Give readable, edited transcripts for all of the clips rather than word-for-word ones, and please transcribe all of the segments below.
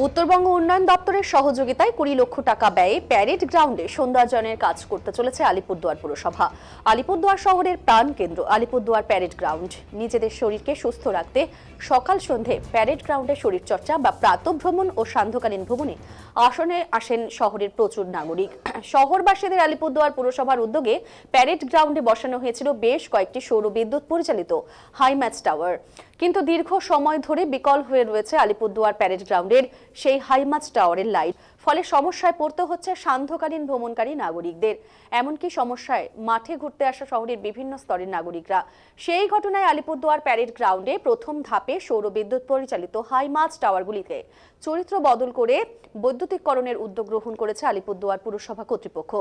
উত্তরবঙ্গ উন্নয়ন দপ্তরের সহযোগিতায় 20 লক্ষ টাকা ব্যয়ে প্যারেড গ্রাউন্ডে সৌন্দর্যায়নের কাজ করতে চলেছে আলিপুরদুয়ার পুরসভা। আলিপুরদুয়ার শহরের প্রাণকেন্দ্র আলিপুরদুয়ার প্যারেড গ্রাউন্ড। নিজেদের শরীরকে সুস্থ রাখতে সকাল সন্ধে প্যারেড গ্রাউন্ডে শরীরচর্চা বা প্রাতঃভ্রমণ ও সান্ধ্যকালীন ভ্রমণে আসেন শহরের প্রচুর নাগরিক। শহরবাসীদের আলিপুরদুয়ার পুরসভার উদ্যোগে প্যারেড গ্রাউন্ডে বসানো হয়েছিল বেশ কয়েকটি সৌর বিদ্যুৎ পরিচালিত হাইম্যাচ টাওয়ার। কিন্তু দীর্ঘ সময় ধরে বিকল হয়ে রয়েছে আলিপুরদুয়ার প্যারেড গ্রাউন্ডের সেই হাইম্যাচ টাওয়ারের লাইট। ফলে সমস্যায় পড়তে হচ্ছে সান্ধ্যকালীন ভ্রমণকারী নাগরিকদের। এমনকি সমস্যায় মাঠে ঘুরতে আসা শহরের বিভিন্ন স্তরের নাগরিকরা। সেই ঘটনায় আলিপুরদুয়ার প্যারেড গ্রাউন্ডে প্রথম ধাপে সৌর বিদ্যুৎ পরিচালিত হাইম্যাচ টাওয়ারগুলিতে চরিত্র বদল করে বৈদ্যুতিকরণের উদ্যোগ গ্রহণ করেছে আলিপুরদুয়ার পুরসভা কর্তৃপক্ষ।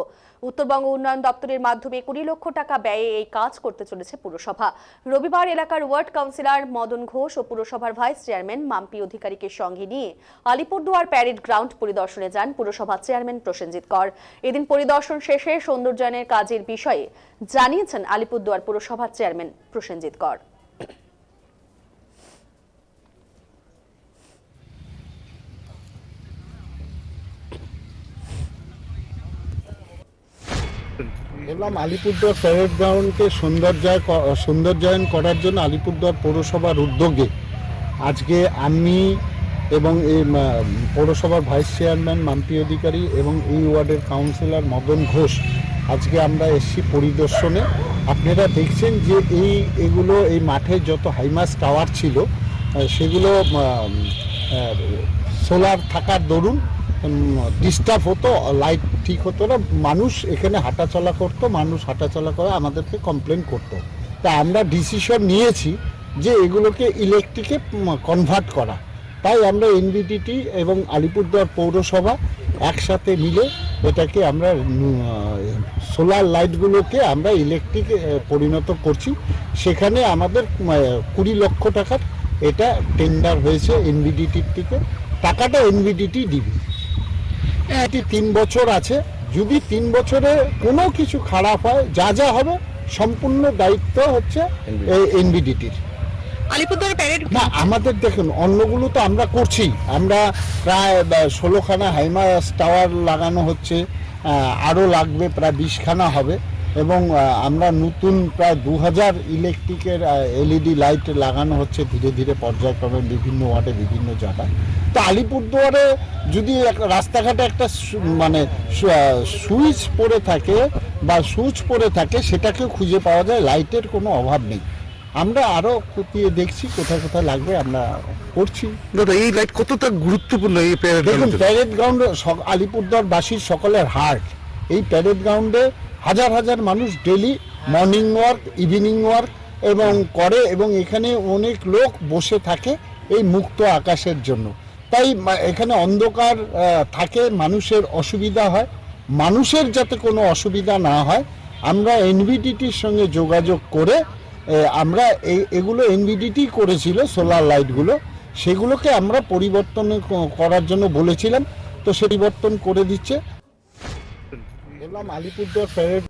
উত্তরবঙ্গ উন্নয়ন দপ্তরের মাধ্যমে 20 লক্ষ টাকা ব্যয়ে এই কাজ করতে চলেছে পুরসভা। রবিবার এলাকার ওয়ার্ড কাউন্সিলর মদন ঘোষ ও পুরসভার ভাইস চেয়ারম্যান মাম্পি অধিকারীকে সঙ্গে নিয়ে আলিপুরদুয়ার প্যারেড গ্রাউন্ড পরিদর্শনে যান পুরসভা চেয়ারম্যান প্রসেনজিৎ কর। এদিন পরিদর্শন শেষে সৌন্দর্যায়নের কাজের বিষয়ে জানিয়েছেন আলিপুরদুয়ার পুরসভার চেয়ারম্যান প্রসেনজিৎ কর। বললাম আলিপুরদুয়ার প্যারেড গ্রাউন্ডকে সৌন্দর্যায়ন করার জন্য আলিপুরদুয়ার পৌরসভার উদ্যোগে আজকে আমি এবং এই পৌরসভার ভাইস চেয়ারম্যান মাম্পি অধিকারী এবং এই ওয়ার্ডের কাউন্সিলর মদন ঘোষ আজকে আমরা এসছি পরিদর্শনে। আপনারা দেখছেন যে এই মাঠে যত হাইম্যাচ টাওয়ার ছিল সেগুলো সোলার থাকার দরুন ডিস্টার্ব হতো, লাইট ঠিক হতো না, মানুষ এখানে হাঁটাচলা করতো, করে আমাদেরকে কমপ্লেন করতো। তা আমরা ডিসিশন নিয়েছি যে এগুলোকে ইলেকট্রিকে কনভার্ট করা। তাই আমরা এনভিডিটি এবং আলিপুরদুয়ার পৌরসভা একসাথে মিলে এটাকে আমরা সোলার লাইটগুলোকে আমরা ইলেকট্রিকে পরিণত করছি। সেখানে আমাদের 20 লক্ষ টাকার এটা টেন্ডার হয়েছে এনভিডিটির থেকে। টাকাটা এনভিডিটি দিবে। এটি 3 বছর আছে। যদি 3 বছরে কোনো কিছু খারাপ হয়, যা হবে সম্পূর্ণ দায়িত্ব হচ্ছে এনভিডিটির। আলিপুরদুয়ার প্যারেড না, আমাদের দেখুন অন্যগুলো তো আমরা করছি। আমরা প্রায় 16খানা হাইম্যাচ টাওয়ার লাগানো হচ্ছে, আরও লাগবে, প্রায় 20খানা হবে। এবং আমরা নতুন প্রায় 2000 ইলেকট্রিকের এলইডি লাইট লাগানো হচ্ছে ধীরে ধীরে পর্যায়ক্রমে বিভিন্ন ওয়ার্ডে বিভিন্ন জায়গায়। তো আলিপুরদুয়ারে যদি রাস্তাঘাটে একটা সুইচ পড়ে থাকে সেটাকেও খুঁজে পাওয়া যায়, লাইটের কোনো অভাব নেই। আমরা আরও খতিয়ে দেখছি কোথায় কোথায় লাগবে, আমরা করছি। দাদা, এই লাইট কতটা গুরুত্বপূর্ণ এই প্যারেড? দেখুন, প্যারেড গ্রাউন্ড আলিপুরদুয়ারবাসীর সকলের হার্ট। এই প্যারেড গ্রাউন্ডে হাজার হাজার মানুষ daily morning work, evening work করে এবং এখানে অনেক লোক বসে থাকে এই মুক্ত আকাশের জন্য। তাই এখানে অন্ধকার থাকে, মানুষের অসুবিধা হয়। মানুষের যাতে কোনো অসুবিধা না হয়, আমরা এনভিডিটির সঙ্গে যোগাযোগ করে আমরা এগুলো এনভিডিটি করেছিল সোলার লাইটগুলো, সেগুলোকে আমরা পরিবর্তন করার জন্য বলেছিলাম। তো সে পরিবর্তন করে দিচ্ছে। বললাম আলিপুরদুয়ার প্যারেড